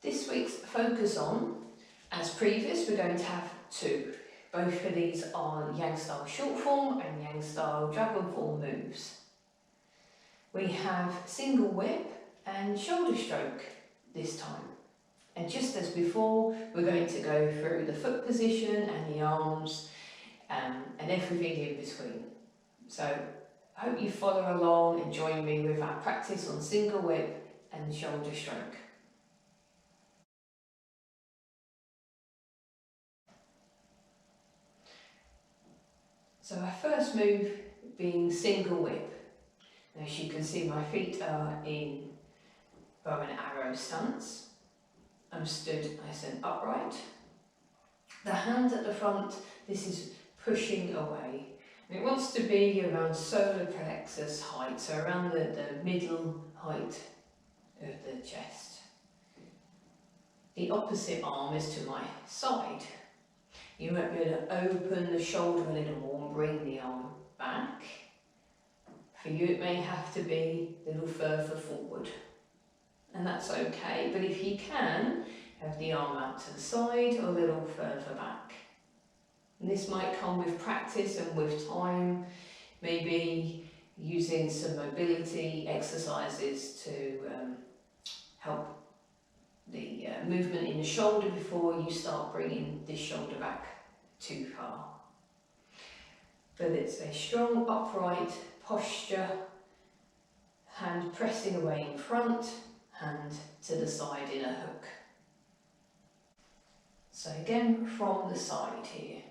This week's focus on, as previous, we're going to have two. Both of these are Yang Style short form and Yang Style dragon form moves. We have single whip and shoulder stroke this time. And just as before, we're going to go through the foot position and the arms and everything in between. So I hope you follow along and join me with our practice on single whip and shoulder stroke. So our first move being single whip. As you can see, my feet are in bow and arrow stance. I'm stood nice and upright. The hand at the front, this is pushing away. And it wants to be around solar plexus height, so around the middle height of the chest. The opposite arm is to my side. You might be able to open the shoulder a little more and bring the arm back. For you it may have to be a little further forward. And that's okay, but if you can, have the arm out to the side or a little further back. And this might come with practice and with time, maybe using some mobility exercises to help the movement in the shoulder before you start bringing this shoulder back too far. But it's a strong upright posture, hand pressing away in front, hand to the side in a hook. So again from the side here.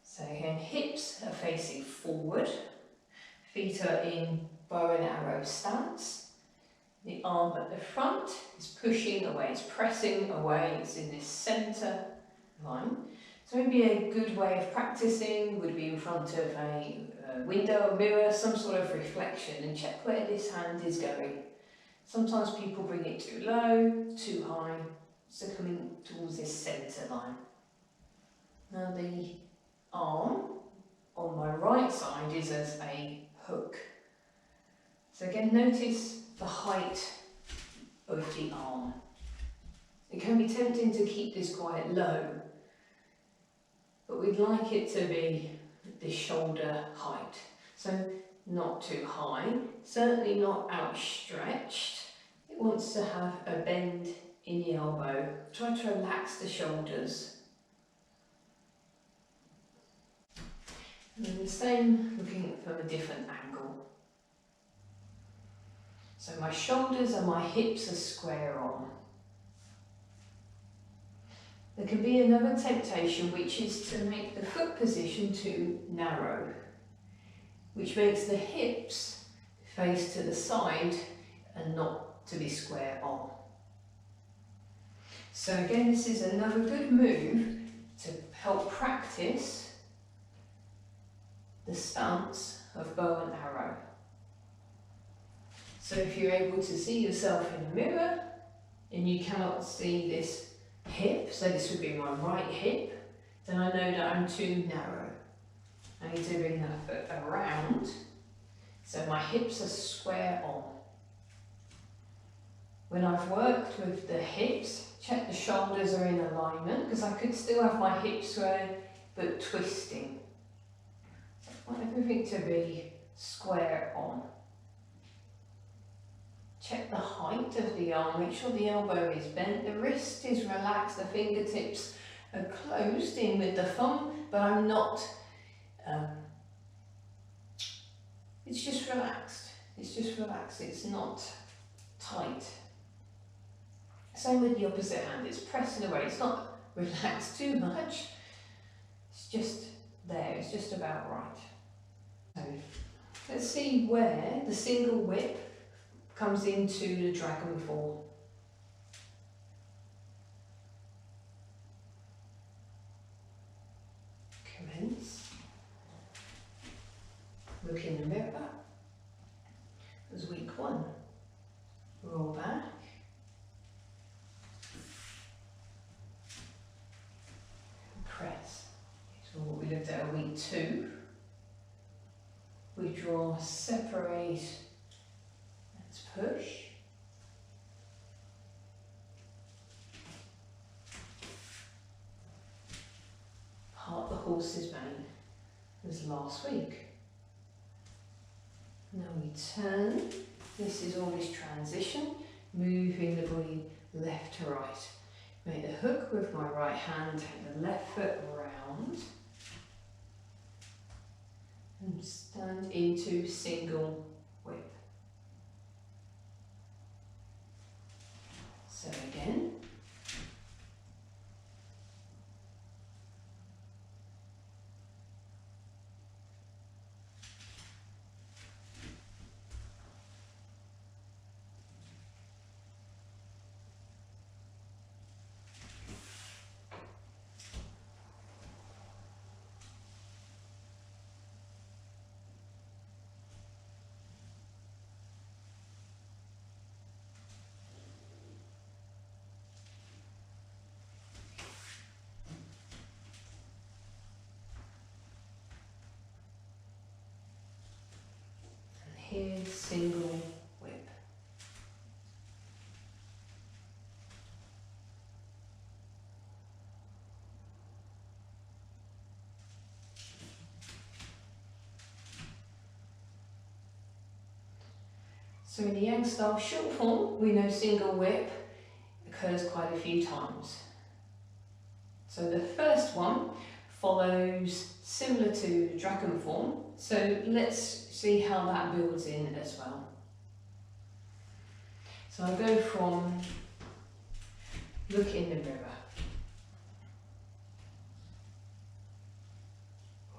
So again, hips are facing forward, feet are in bow and arrow stance. The arm at the front is pushing away, it's pressing away, it's in this centre line. So maybe a good way of practicing would be in front of a window, a mirror, some sort of reflection, and check where this hand is going. Sometimes people bring it too low, too high, so coming towards this centre line. Now the arm on my right side is as a hook. So again, notice the height of the arm. It can be tempting to keep this quite low, but we'd like it to be the shoulder height. So not too high, certainly not outstretched. It wants to have a bend in the elbow. Try to relax the shoulders. And then the same, looking from a different angle. So my shoulders and my hips are square on. There can be another temptation, which is to make the foot position too narrow, which makes the hips face to the side and not to be square on. So again, this is another good move to help practice the stance of bow and arrow. So if you're able to see yourself in a mirror and you cannot see this hip, so this would be my right hip, then I know that I'm too narrow. I need to bring that foot around so my hips are square on. When I've worked with the hips, check the shoulders are in alignment, because I could still have my hips square but twisting. So I want everything to be square on. Check the height of the arm, make sure the elbow is bent, the wrist is relaxed, the fingertips are closed in with the thumb, but I'm not, it's just relaxed, it's not tight. Same with the opposite hand, it's pressing away, it's not relaxed too much, it's just there, it's just about right. So let's see where the single whip comes into the dragon form. Commence. Look in the mirror. As week one. Roll back. Press. So what we looked at at week two. Withdraw, separate. Let's push. horse's mane as last week. Now we turn. This is always transition, moving the body left to right. Make the hook with my right hand, take the left foot round and stand into single whip. So again. Here, single whip. So in the Yang Style short form, we know single whip occurs quite a few times. So the first one follows similar to the dragon form, so let's see how that builds in as well. So I'll go from look in the mirror,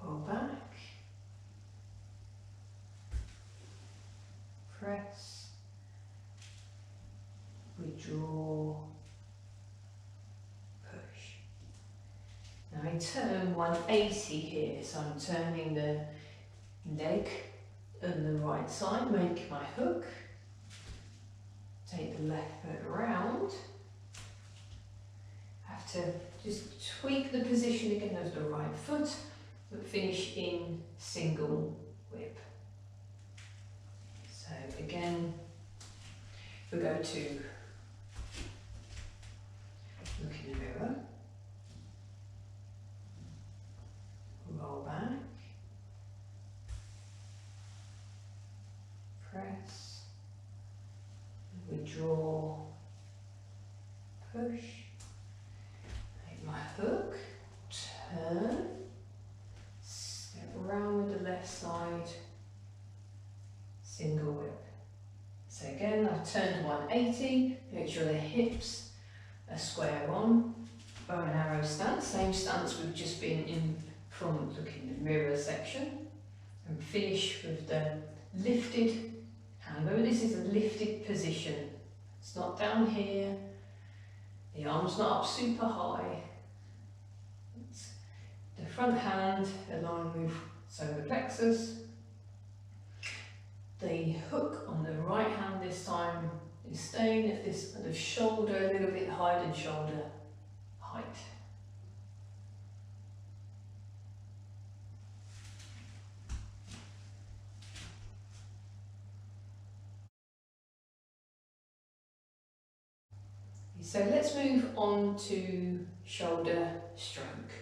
roll back, press, withdraw, push. Now I turn 180 here, so I'm turning the leg on the right side, make my hook, take the left foot around. I have to just tweak the position again of the right foot, but finish in single whip. So again, we go to look in the mirror, roll back, press, withdraw, push, make my hook, turn, step around with the left side, single whip. So again, I've turned 180, make sure the hips are square on, bow and arrow stance, same stance we've just been in from looking in the mirror section, and finish with the lifted hand. Remember, this is a lifted position. It's not down here, the arm's not up super high. It's the front hand aligned with solar plexus. The hook on the right hand this time is staying at this kind of shoulder, a little bit higher than shoulder height. So let's move on to shoulder stroke.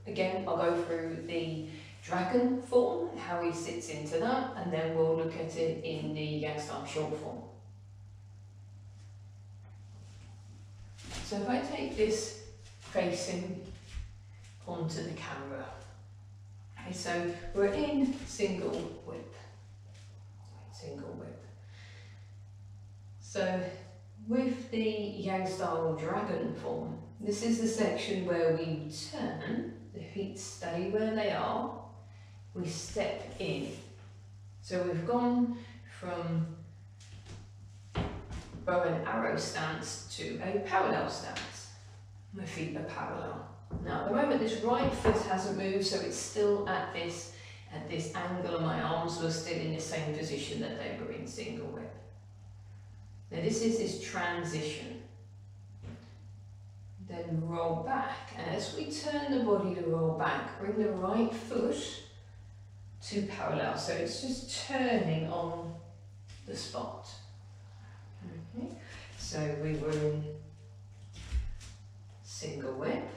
Again, I'll go through the dragon form, how he sits into that, and then we'll look at it in the Yang Style short form. So if I take this facing onto the camera, okay, so we're in single whip, single whip. So with the Yang Style dragon form, this is the section where we turn, the feet stay where they are, we step in. So we've gone from bow and arrow stance to a parallel stance. My feet are parallel. Now at the moment this right foot hasn't moved, so it's still at this angle, and my arms were still in the same position that they were in single whip. Now this is this transition. Then roll back, and as we turn the body to roll back, bring the right foot to parallel, so it's just turning on the spot. Okay, so we were in single whip,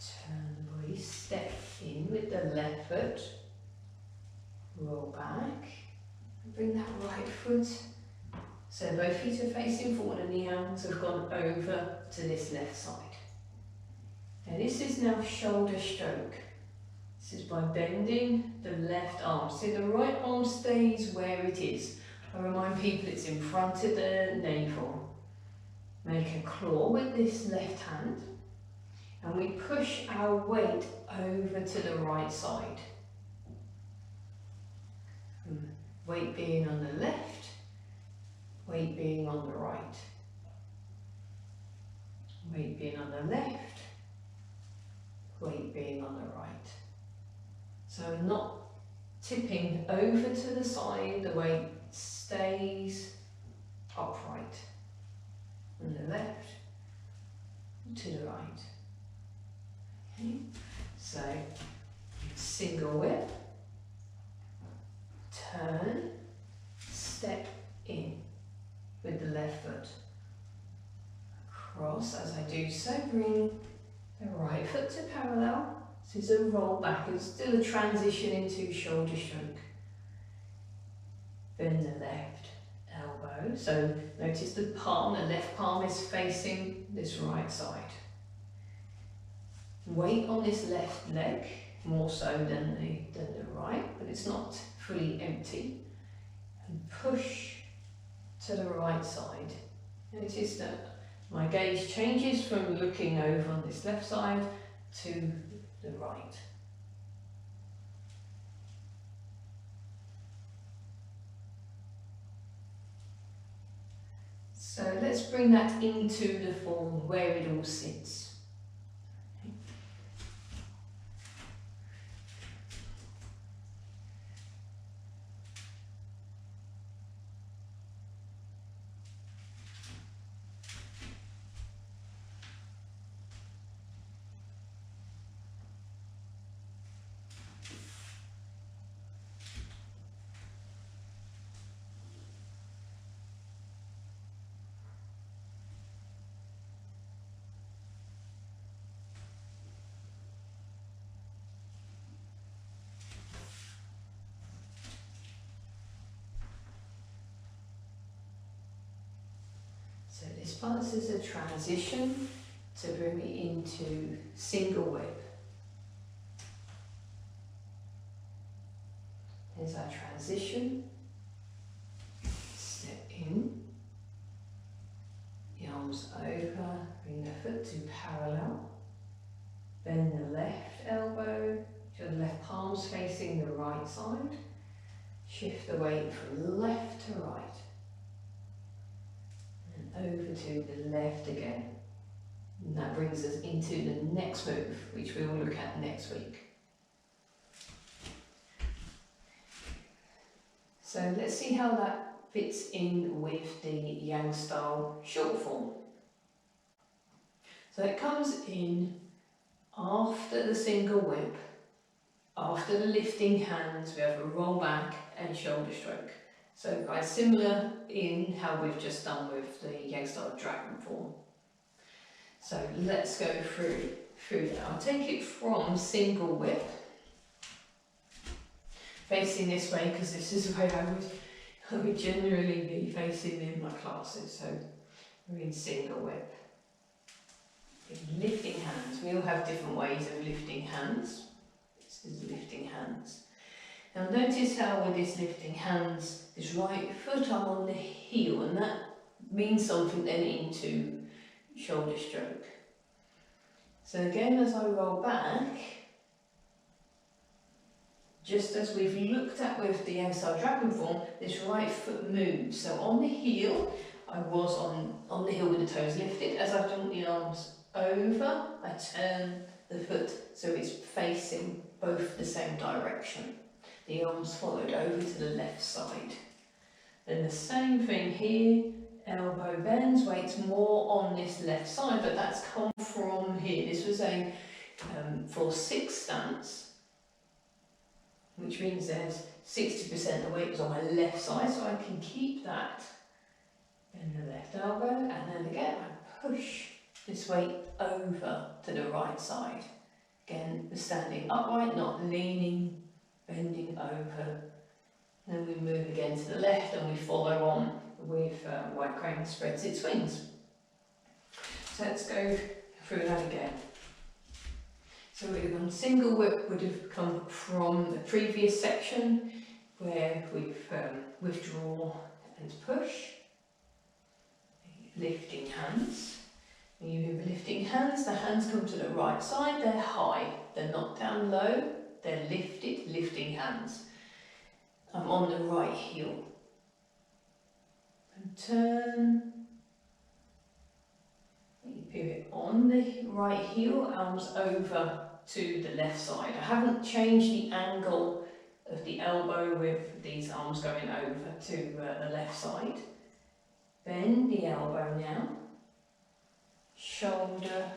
Turn the body, step in with the left foot, roll back, and bring that right foot. So both feet are facing forward and the hands have gone over to this left side. Now this is now shoulder stroke. This is by bending the left arm. See, the right arm stays where it is. I remind people it's in front of the navel. Make a claw with this left hand and we push our weight over to the right side. Weight being on the left, weight being on the right. Weight being on the left, weight being on the right. So not tipping over to the side, the weight stays upright. From the left to the right. Okay. So single whip, turn, step in with the left foot. Cross as I do so, bring the right foot to parallel. This is a roll back, it's still a transition into shoulder stroke. Bend the left elbow, so notice the palm, the left palm is facing this right side. Weight on this left leg, more so than the right, but it's not fully empty. And push to the right side. Notice that my gaze changes from looking over on this left side to the right. So let's bring that into the form where it all sits. So this part is a transition to bring me into single whip. Here's our transition. Step in, the arms over, bring the foot to parallel. Bend the left elbow, your left palm's facing the right side. Shift the weight from left to right. Over to the left again. And that brings us into the next move, which we will look at next week. So let's see how that fits in with the Yang Style short form. So it comes in after the single whip, after the lifting hands, we have a roll back and shoulder stroke. So quite similar in how we've just done with the Yang Style Dragon form. So let's go through that. I'll take it from single whip, facing this way because this is the way I would generally be facing in my classes. So we're in single whip. Lifting hands. We all have different ways of lifting hands. This is lifting hands. Now notice how with this lifting hands, this right foot I'm on the heel, and that means something then into shoulder stroke. So again, as I roll back, just as we've looked at with the Yang Style Dragon form, this right foot moves. So on the heel, I was on the heel with the toes lifted. As I've done the arms over, I turn the foot so it's facing both the same direction. The arms followed over to the left side. Then the same thing here, elbow bends, weight's more on this left side, but that's come from here. This was a floor 6 stance, which means there's 60% of the weight was on my left side, so I can keep that. Bend the left elbow, and then again I push this weight over to the right side. Again, standing upright, not leaning, bending over. Then we move again to the left and we follow on with white crane spreads its wings. So let's go through that again. So we've done single whip would have come from the previous section where we've withdraw and push, lifting hands. When you move lifting hands, the hands come to the right side, they're high, they're not down low, they're lifted, lifting hands. I'm on the right heel. And turn. You pivot on the right heel, arms over to the left side. I haven't changed the angle of the elbow with these arms going over to the left side. Bend the elbow now. Shoulder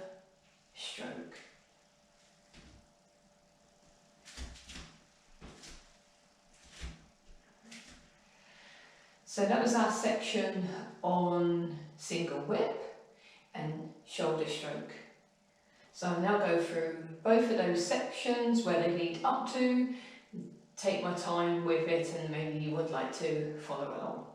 stroke. So that was our section on single whip and shoulder stroke. So I'll now go through both of those sections where they lead up to, take my time with it, and maybe you would like to follow along.